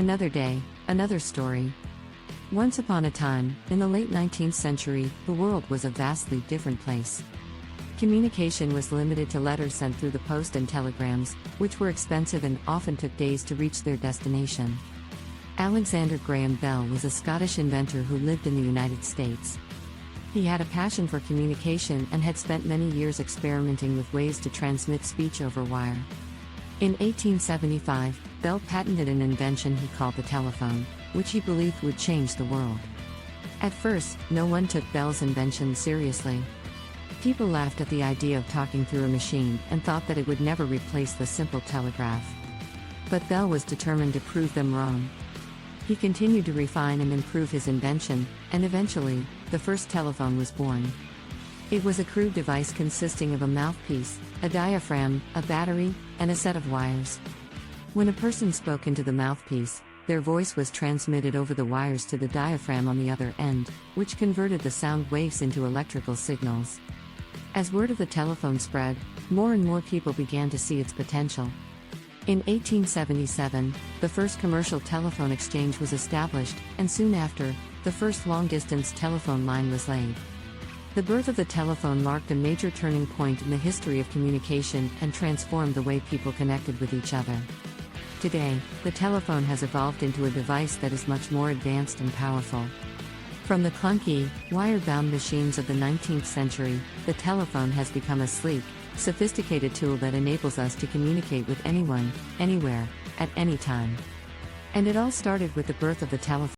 Another day, another story. Once upon a time, in the late 19th century, the world was a vastly different place. Communication was limited to letters sent through the post and telegrams, which were expensive and often took days to reach their destination. Alexander Graham Bell was a Scottish inventor who lived in the United States. He had a passion for communication and had spent many years experimenting with ways to transmit speech over wire. In 1875, Bell patented an invention he called the telephone, which he believed would change the world. At first, no one took Bell's invention seriously. People laughed at the idea of talking through a machine and thought that it would never replace the simple telegraph. But Bell was determined to prove them wrong. He continued to refine and improve his invention, and eventually, the first telephone was born. It was a crude device consisting of a mouthpiece, a diaphragm, a battery, and a set of wires. When a person spoke into the mouthpiece, their voice was transmitted over the wires to the diaphragm on the other end, which converted the sound waves into electrical signals. As word of the telephone spread, more and more people began to see its potential. In 1877, the first commercial telephone exchange was established, and soon after, the first long-distance telephone line was laid. The birth of the telephone marked a major turning point in the history of communication and transformed the way people connected with each other. Today, the telephone has evolved into a device that is much more advanced and powerful. From the clunky, wire-bound machines of the 19th century, the telephone has become a sleek, sophisticated tool that enables us to communicate with anyone, anywhere, at any time. And it all started with the birth of the telephone.